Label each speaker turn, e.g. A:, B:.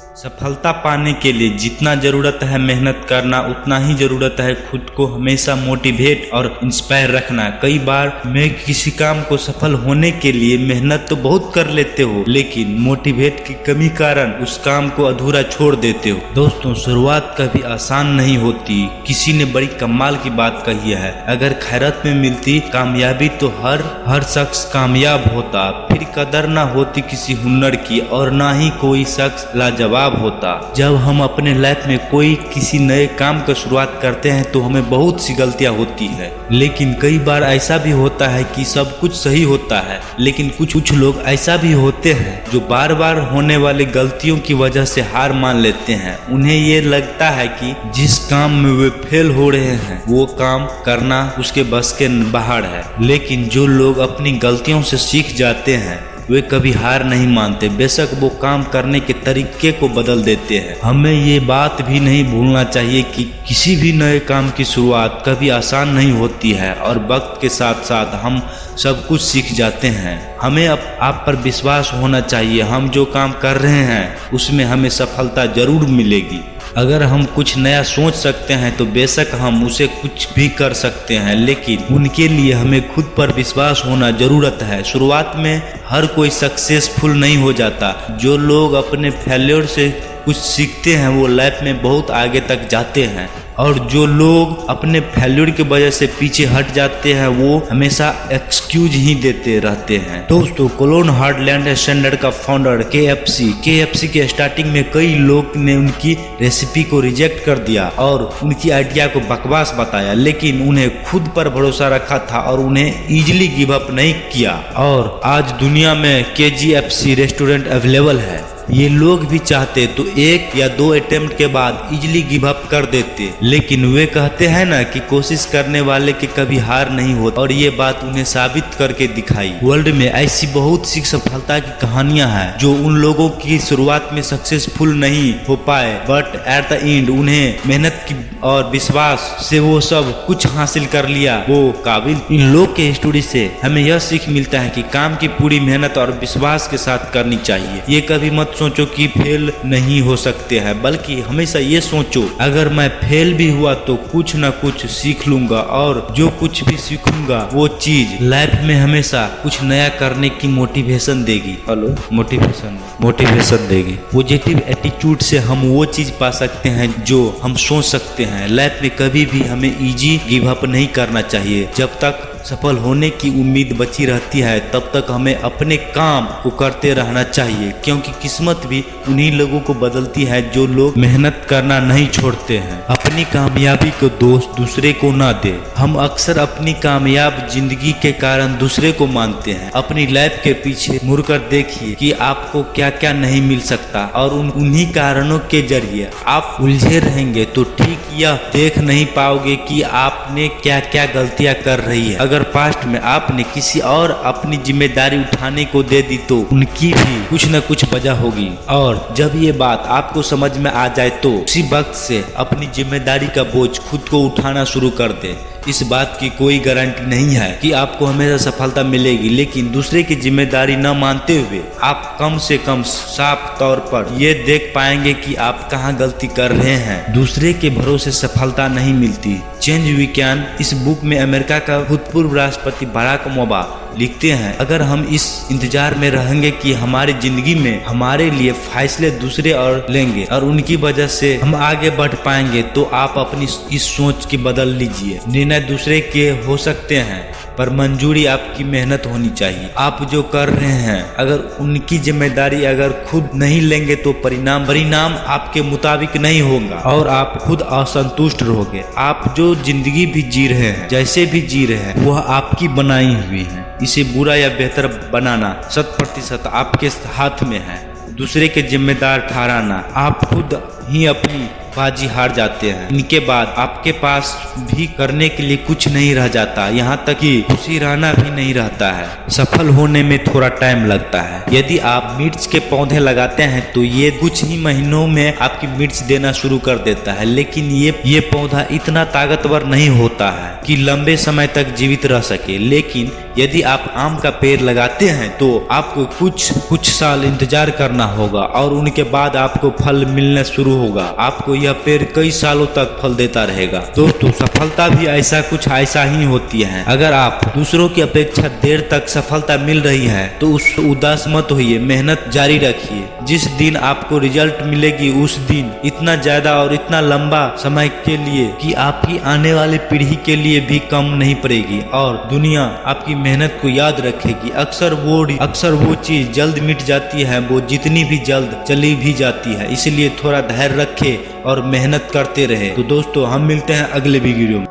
A: सफलता पाने के लिए जितना ज़रूरत है मेहनत करना, उतना ही ज़रूरत है खुद को हमेशा मोटिवेट और इंस्पायर रखना। कई बार मैं किसी काम को सफल होने के लिए मेहनत तो बहुत कर लेते हो, लेकिन मोटिवेट की कमी कारण उस काम को अधूरा छोड़ देते हो। दोस्तों, शुरुआत कभी आसान नहीं होती। किसी ने बड़ी कमाल की बात कही है, अगर खैरत में मिलती कामयाबी तो हर शख्स कामयाब होता, फिर कदर ना होती किसी हुनर की और ना ही कोई शख्स लाजवाब होता। जब हम अपने लाइफ में कोई किसी नए काम का शुरुआत करते हैं तो हमें बहुत सी गलतियां होती है, लेकिन कई बार ऐसा भी होता है कि सब कुछ सही होता है। लेकिन कुछ लोग ऐसा भी होते हैं जो बार बार होने वाली गलतियों की वजह से हार मान लेते हैं। उन्हें ये लगता है कि जिस काम में वे फेल हो रहे हैं वो काम करना उसके बस के बाहर है। लेकिन जो लोग अपनी गलतियों से सीख जाते हैं वे कभी हार नहीं मानते, बेशक वो काम करने के तरीके को बदल देते हैं। हमें ये बात भी नहीं भूलना चाहिए कि किसी भी नए काम की शुरुआत कभी आसान नहीं होती है और वक्त के साथ साथ हम सब कुछ सीख जाते हैं। हमें आप पर विश्वास होना चाहिए। हम जो काम कर रहे हैं उसमें हमें सफलता जरूर मिलेगी। अगर हम कुछ नया सोच सकते हैं तो बेशक हम उसे कुछ भी कर सकते हैं, लेकिन उनके लिए हमें खुद पर विश्वास होना जरूरत है। शुरुआत में हर कोई सक्सेसफुल नहीं हो जाता। जो लोग अपने फेल्योर से कुछ सीखते हैं वो लाइफ में बहुत आगे तक जाते हैं, और जो लोग अपने फेल्योर की वजह से पीछे हट जाते हैं वो हमेशा एक्सक्यूज ही देते रहते हैं। दोस्तों, कोलोन हार्टलैंड स्टैंडर्ड का फाउंडर KFC के स्टार्टिंग में कई लोग ने उनकी रेसिपी को रिजेक्ट कर दिया और उनकी आइडिया को बकवास बताया, लेकिन उन्हें खुद पर भरोसा रखा था और उन्हें इजीली गिव अप नहीं किया। और आज दुनिया में KFC रेस्टोरेंट अवेलेबल है। ये लोग भी चाहते तो 1 या 2 अटेम्प्ट के बाद इजीली गिव अप कर देते, लेकिन वे कहते हैं ना कि कोशिश करने वाले के कभी हार नहीं होती, और ये बात उन्हें साबित करके दिखाई। वर्ल्ड में ऐसी बहुत सी सफलता की कहानियां हैं जो उन लोगों की शुरुआत में सक्सेसफुल नहीं हो पाए, बट एट द एंड उन्हें मेहनत की और विश्वास से वो सब कुछ हासिल कर लिया वो काबिल। इन लोग के स्टोरी से हमें यह सीख मिलता है कि काम की पूरी मेहनत और विश्वास के साथ करनी चाहिए। ये कभी मत सोचो कि फेल नहीं हो सकते हैं, बल्कि हमेशा ये सोचो अगर मैं फेल भी हुआ तो कुछ ना कुछ सीख लूंगा, और जो कुछ भी सीखूंगा वो चीज लाइफ में हमेशा कुछ नया करने की मोटिवेशन देगी। मोटिवेशन देगी। पॉजिटिव एटीट्यूड से हम वो चीज पा सकते हैं जो हम सोच सकते हैं। लाइफ में कभी भी हमें इजी गिव अप नहीं करना चाहिए। जब तक सफल होने की उम्मीद बची रहती है तब तक हमें अपने काम को करते रहना चाहिए, क्योंकि किस्मत भी उन्हीं लोगों को बदलती है जो लोग मेहनत करना नहीं छोड़ते हैं। अपनी कामयाबी को दोष दूसरे को ना दे। हम अक्सर अपनी कामयाब जिंदगी के कारण दूसरे को मानते हैं। अपनी लाइफ के पीछे मुड़कर देखिए कि आपको क्या क्या नहीं मिल सकता, और उन्हीं कारणों के जरिए आप उलझे रहेंगे तो ठीक यह देख नहीं पाओगे कि आपने क्या क्या गलतियां कर रही है। अगर पास्ट में आपने किसी और अपनी जिम्मेदारी उठाने को दे दी तो उनकी भी कुछ न कुछ वजह होगी, और जब ये बात आपको समझ में आ जाए तो उसी वक्त से अपनी जिम्मेदारी का बोझ खुद को उठाना शुरू कर दे। इस बात की कोई गारंटी नहीं है कि आपको हमेशा सफलता मिलेगी, लेकिन दूसरे की जिम्मेदारी न मानते हुए आप कम से कम साफ तौर पर ये देख पाएंगे कि आप कहाँ गलती कर रहे हैं। दूसरे के भरोसे सफलता नहीं मिलती। चेंज वी कैन इस बुक में अमेरिका का भूतपूर्व राष्ट्रपति बराक ओबामा लिखते हैं, अगर हम इस इंतजार में रहेंगे कि हमारी जिंदगी में हमारे लिए फैसले दूसरे और लेंगे और उनकी वजह से हम आगे बढ़ पाएंगे, तो आप अपनी इस सोच की बदल लीजिए। निर्णय दूसरे के हो सकते हैं पर मंजूरी आपकी मेहनत होनी चाहिए। आप जो कर रहे हैं अगर उनकी जिम्मेदारी अगर खुद नहीं लेंगे तो परिणाम आपके मुताबिक नहीं होगा और आप खुद असंतुष्ट रहोगे। आप जो जिंदगी भी जी रहे हैं, जैसे भी जी रहे हैं, वह आपकी बनाई हुई है। इसे बुरा या बेहतर बनाना 100% आपके हाथ में है। दूसरे के जिम्मेदार ठहराना आप खुद ही अपनी बाजी हार जाते हैं। इनके बाद आपके पास भी करने के लिए कुछ नहीं रह जाता, यहाँ तक कि खुशी रहना भी नहीं रहता है। सफल होने में थोड़ा टाइम लगता है। यदि आप मिर्च के पौधे लगाते हैं तो ये कुछ ही महीनों में आपकी मिर्च देना शुरू कर देता है, लेकिन ये पौधा इतना ताकतवर नहीं होता है कि लंबे समय तक जीवित रह सके। लेकिन यदि आप आम का पेड़ लगाते हैं तो आपको कुछ साल इंतजार करना होगा और उनके बाद आपको फल मिलना शुरू होगा। आपको यह पेड़ कई सालों तक फल देता रहेगा। दोस्तों, सफलता भी ऐसा ही होती है। अगर आप दूसरों की अपेक्षा देर तक सफलता मिल रही है तो उस उदास मत होइए, मेहनत जारी रखिए। जिस दिन आपको रिजल्ट मिलेगी उस दिन इतना ज्यादा और इतना लंबा समय के लिए कि आपकी आने वाली पीढ़ी के लिए भी कम नहीं पड़ेगी और दुनिया आपकी मेहनत को याद रखेगी। अक्सर वो चीज जल्द मिट जाती है, वो जितनी भी जल्द चली भी जाती है। इसलिए थोड़ा धैर्य रखे और मेहनत करते रहे। तो दोस्तों, हम मिलते हैं अगले वीडियो में।